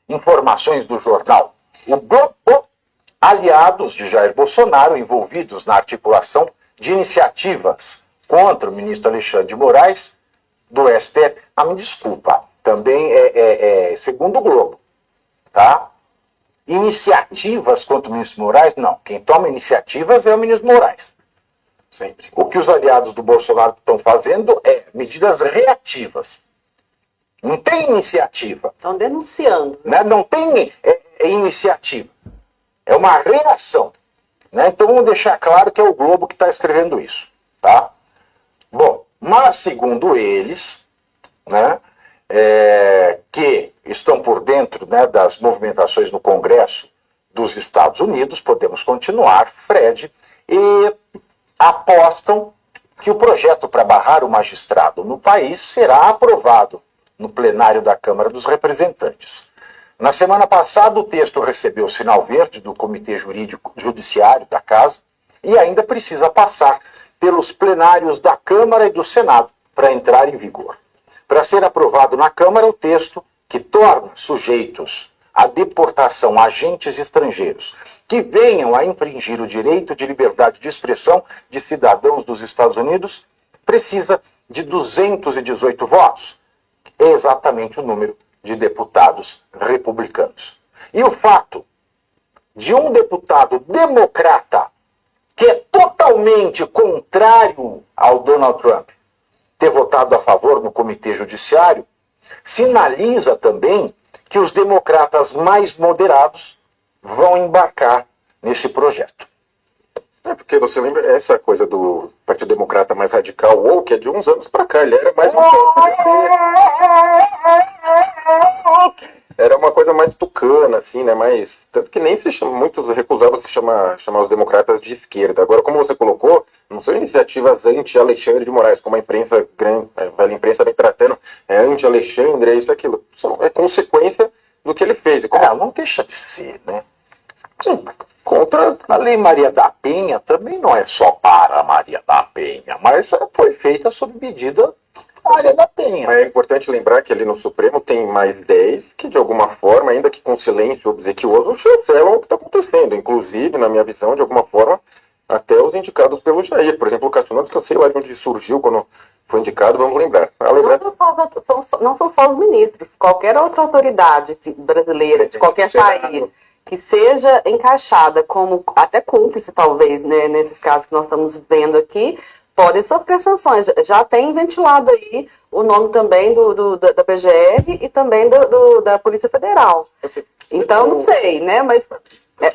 Informações do jornal O Globo, aliados de Jair Bolsonaro envolvidos na articulação de iniciativas contra o ministro Alexandre de Moraes do STF. Me desculpa, também segundo o Globo, tá? Iniciativas contra o ministro Moraes, não. Quem toma iniciativas é o ministro Moraes. Sempre. O que os aliados do Bolsonaro estão fazendo é medidas reativas. Não tem iniciativa. Estão denunciando. Né? Não tem iniciativa. É uma reação. Né? Então vamos deixar claro que é o Globo que está escrevendo isso. Tá? Bom, mas segundo eles, né, que estão por dentro, né, das movimentações no Congresso dos Estados Unidos, podemos continuar, Fred, e apostam que o projeto para barrar o magistrado no país será aprovado no plenário da Câmara dos Representantes. Na semana passada, o texto recebeu o sinal verde do Comitê Judiciário da Casa e ainda precisa passar pelos plenários da Câmara e do Senado para entrar em vigor. Para ser aprovado na Câmara, o texto que torna sujeitos à deportação agentes estrangeiros que venham a infringir o direito de liberdade de expressão de cidadãos dos Estados Unidos precisa de 218 votos. É exatamente o número de deputados republicanos. E o fato de um deputado democrata, que é totalmente contrário ao Donald Trump, ter votado a favor no Comitê Judiciário, sinaliza também que os democratas mais moderados vão embarcar nesse projeto. Porque você lembra essa coisa do Partido Democrata mais radical, ou que é de uns anos para cá, ele era mais um era uma coisa mais tucana, assim, né? Mais, tanto que nem se chama, muitos recusavam se chamar os democratas de esquerda. Agora, como você colocou, não são iniciativas anti-Alexandre de Moraes, como a imprensa grande, a velha imprensa vem tratando, é anti-Alexandre, é isso, aquilo. É consequência do que ele fez. Não deixa de ser, né? Sim, contra a Lei Maria da Penha também não é só para a Maria da Penha, mas foi feita sob medida Maria da Penha. É importante lembrar que ali no Supremo tem mais 10 que, de alguma forma, ainda que com silêncio obsequioso, chancelam o que está acontecendo. Inclusive, na minha visão, de alguma forma, até os indicados pelo Jair. Por exemplo, o Cássio Nunes, que eu sei lá de onde surgiu quando foi indicado, vamos lembrar. Não são só os ministros. Qualquer outra autoridade brasileira, de qualquer país, que seja encaixada como até cúmplice, talvez, né, nesses casos que nós estamos vendo aqui, podem sofrer sanções. Já tem ventilado aí o nome também da PGR e também da Polícia Federal. Então, não sei, né? Mas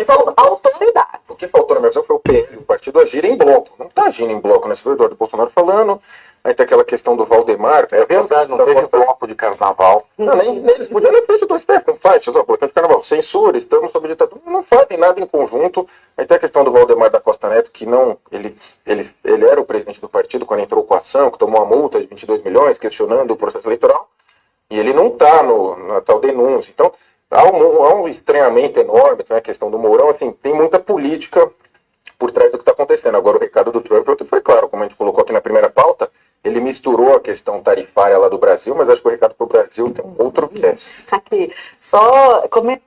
são autoridades. O que faltou na minha visão foi o PL, o partido agir em bloco. Não está agindo em bloco, né? Você viu o Eduardo Bolsonaro falando, aí tem aquela questão do Valdemar. É verdade, não teve bloco de carnaval. Não, nem eles podiam ir na frente do STF, não faz, bloqueio de carnaval, censura, estamos sob ditadura, não fazem nada em conjunto. Aí tem a questão do Valdemar da Costa Neto, que não, ele era o presidente do partido quando entrou com a ação, que tomou uma multa de 22 milhões, questionando o processo eleitoral, e ele não está na tal denúncia. Então, há um estranhamento enorme, tem a questão do Mourão, assim, tem muita política por trás do que está acontecendo. Agora, o recado do Trump foi claro, como a gente colocou aqui na primeira pauta, ele misturou a questão tarifária lá do Brasil, mas acho que o recado para o Brasil tem um outro viés. Aqui,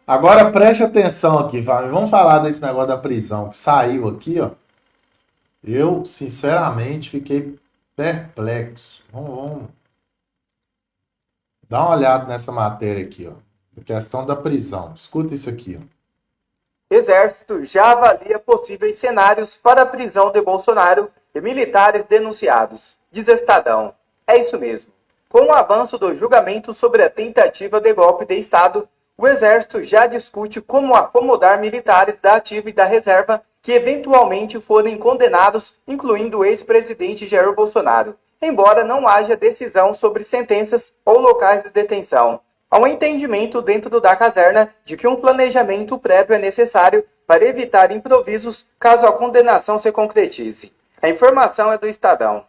Agora preste atenção aqui, Fábio. Vamos falar desse negócio da prisão que saiu aqui, ó. Eu, sinceramente, fiquei perplexo. Vamos dar uma olhada nessa matéria aqui, ó. A questão da prisão. Escuta isso aqui, ó. Exército já avalia possíveis cenários para a prisão de Bolsonaro e militares denunciados. Diz Estadão. É isso mesmo. Com o avanço do julgamento sobre a tentativa de golpe de Estado, o Exército já discute como acomodar militares da ativa e da reserva que eventualmente forem condenados, incluindo o ex-presidente Jair Bolsonaro, embora não haja decisão sobre sentenças ou locais de detenção. Há um entendimento dentro da caserna de que um planejamento prévio é necessário para evitar improvisos caso a condenação se concretize. A informação é do Estadão.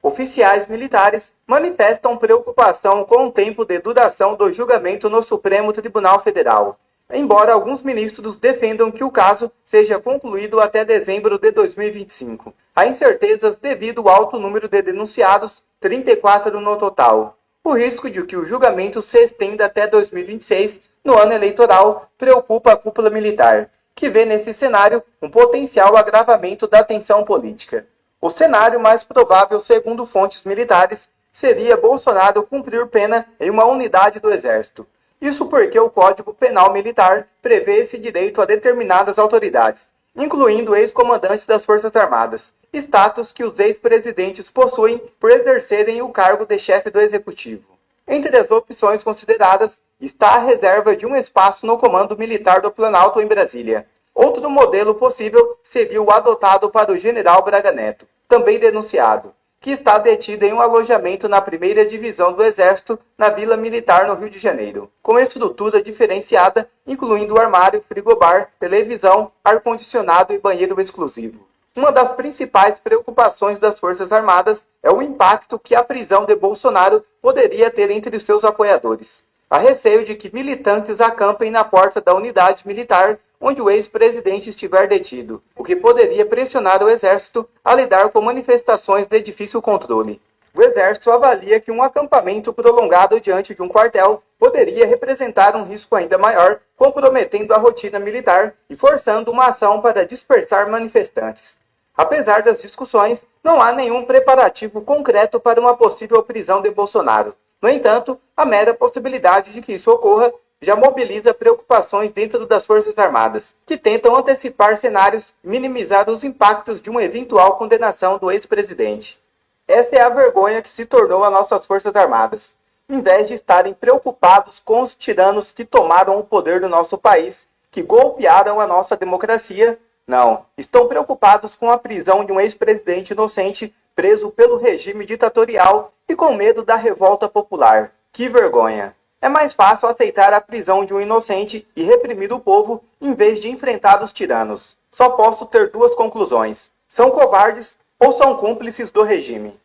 Oficiais militares manifestam preocupação com o tempo de duração do julgamento no Supremo Tribunal Federal, embora alguns ministros defendam que o caso seja concluído até dezembro de 2025. Há incertezas devido ao alto número de denunciados, 34 no total. O risco de que o julgamento se estenda até 2026, no ano eleitoral, preocupa a cúpula militar, que vê nesse cenário um potencial agravamento da tensão política. O cenário mais provável, segundo fontes militares, seria Bolsonaro cumprir pena em uma unidade do Exército. Isso porque o Código Penal Militar prevê esse direito a determinadas autoridades, incluindo ex-comandantes das Forças Armadas, status que os ex-presidentes possuem por exercerem o cargo de chefe do Executivo. Entre as opções consideradas está a reserva de um espaço no Comando Militar do Planalto em Brasília. Outro modelo possível seria o adotado para o general Braga Neto, também denunciado, que está detido em um alojamento na 1ª Divisão do Exército, na Vila Militar, no Rio de Janeiro, com estrutura diferenciada, incluindo armário, frigobar, televisão, ar-condicionado e banheiro exclusivo. Uma das principais preocupações das Forças Armadas é o impacto que a prisão de Bolsonaro poderia ter entre os seus apoiadores. Há receio de que militantes acampem na porta da unidade militar onde o ex-presidente estiver detido, o que poderia pressionar o Exército a lidar com manifestações de difícil controle. O Exército avalia que um acampamento prolongado diante de um quartel poderia representar um risco ainda maior, comprometendo a rotina militar e forçando uma ação para dispersar manifestantes. Apesar das discussões, não há nenhum preparativo concreto para uma possível prisão de Bolsonaro. No entanto, a mera possibilidade de que isso ocorra já mobiliza preocupações dentro das Forças Armadas, que tentam antecipar cenários e minimizar os impactos de uma eventual condenação do ex-presidente. Essa é a vergonha que se tornou as nossas Forças Armadas. Em vez de estarem preocupados com os tiranos que tomaram o poder do nosso país, que golpearam a nossa democracia, não, estão preocupados com a prisão de um ex-presidente inocente preso pelo regime ditatorial e com medo da revolta popular. Que vergonha! É mais fácil aceitar a prisão de um inocente e reprimir o povo em vez de enfrentar os tiranos. Só posso ter duas conclusões: são covardes ou são cúmplices do regime.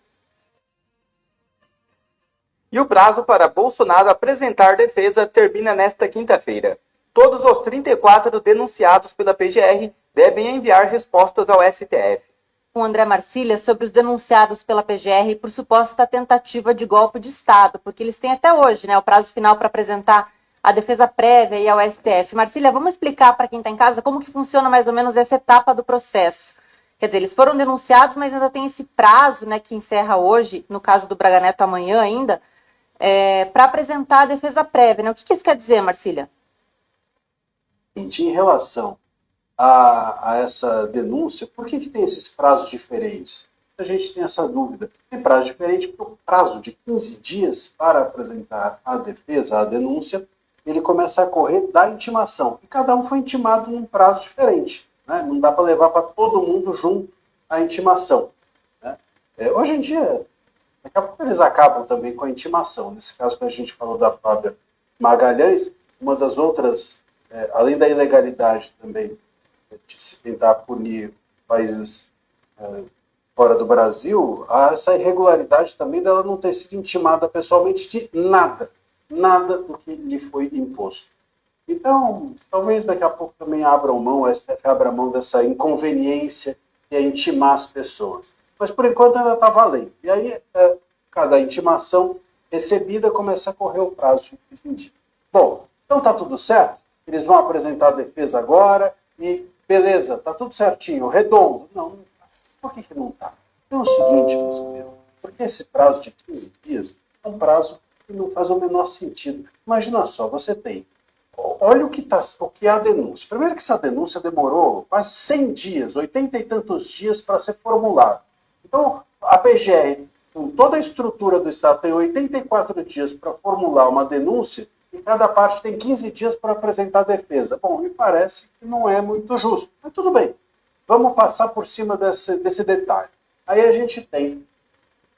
E o prazo para Bolsonaro apresentar defesa termina nesta quinta-feira. Todos os 34 denunciados pela PGR devem enviar respostas ao STF. Com André Marcília sobre os denunciados pela PGR por suposta tentativa de golpe de Estado, porque eles têm até hoje, né, o prazo final para apresentar a defesa prévia aí ao STF. Marcília, vamos explicar para quem está em casa como que funciona mais ou menos essa etapa do processo. Quer dizer, eles foram denunciados, mas ainda tem esse prazo, né, que encerra hoje, no caso do Braga Neto amanhã ainda, para apresentar a defesa prévia, né? O que isso quer dizer, Marcília? Em relação a essa denúncia, por que tem esses prazos diferentes? A gente tem essa dúvida. Tem prazo diferente porque o prazo de 15 dias para apresentar a defesa, a denúncia, ele começa a correr da intimação. E cada um foi intimado num prazo diferente, né? Não dá para levar para todo mundo junto a intimação, né? Hoje em dia, daqui a pouco eles acabam também com a intimação. Nesse caso que a gente falou da Fábia Magalhães, uma das outras, além da ilegalidade também, de se tentar punir países fora do Brasil, há essa irregularidade também dela não ter sido intimada pessoalmente de nada do que lhe foi imposto. Então, talvez daqui a pouco também abram mão, o STF abra mão dessa inconveniência que é intimar as pessoas. Mas por enquanto ainda está valendo. E aí, cada intimação recebida começa a correr o prazo de 15 dias. Bom, então está tudo certo? Eles vão apresentar a defesa agora e beleza, está tudo certinho, redondo. Não está. Por que não está? É o seguinte, meus amigos, porque esse prazo de 15 dias é um prazo que não faz o menor sentido. Imagina só, você tem, olha o que é a denúncia. Primeiro que essa denúncia demorou quase 100 dias, 80 e tantos dias para ser formulada. Então, a PGR, com toda a estrutura do Estado, tem 84 dias para formular uma denúncia e cada parte tem 15 dias para apresentar a defesa. Bom, me parece que não é muito justo. Mas tudo bem, vamos passar por cima desse detalhe. Aí a gente tem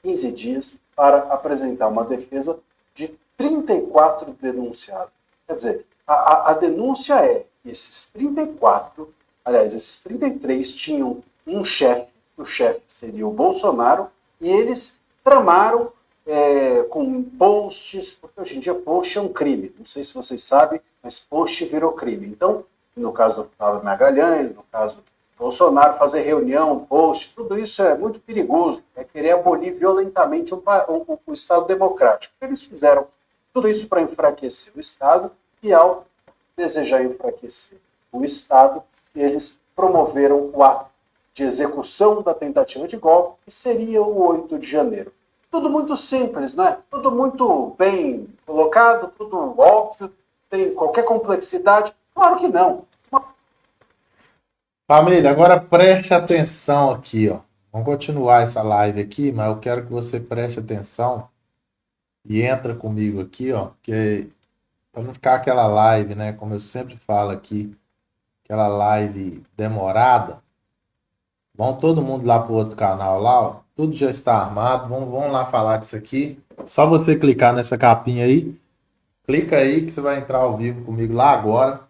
15 dias para apresentar uma defesa de 34 denunciados. Quer dizer, a denúncia é que esses 34, aliás, esses 33 tinham um chefe, o chefe seria o Bolsonaro, e eles tramaram com posts, porque hoje em dia post é um crime. Não sei se vocês sabem, mas post virou crime. Então, no caso do Fábio Magalhães, no caso do Bolsonaro, fazer reunião, post, tudo isso é muito perigoso. É querer abolir violentamente o Estado democrático. Eles fizeram tudo isso para enfraquecer o Estado e, ao desejar enfraquecer o Estado, eles promoveram o ato de execução da tentativa de golpe, que seria o 8 de janeiro. Tudo muito simples, né? Tudo muito bem colocado, tudo óbvio, tem qualquer complexidade? Claro que não. Família, agora preste atenção aqui, ó. Vamos continuar essa live aqui, mas eu quero que você preste atenção e entra comigo aqui, ó, porque para não ficar aquela live, né, como eu sempre falo aqui, aquela live demorada. Vão todo mundo lá pro outro canal lá, ó. Tudo já está armado. Vamos lá falar disso aqui. Só você clicar nessa capinha aí. Clica aí que você vai entrar ao vivo comigo lá agora.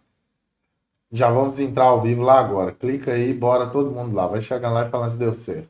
Já vamos entrar ao vivo lá agora. Clica aí, bora todo mundo lá. Vai chegar lá e falar se deu certo.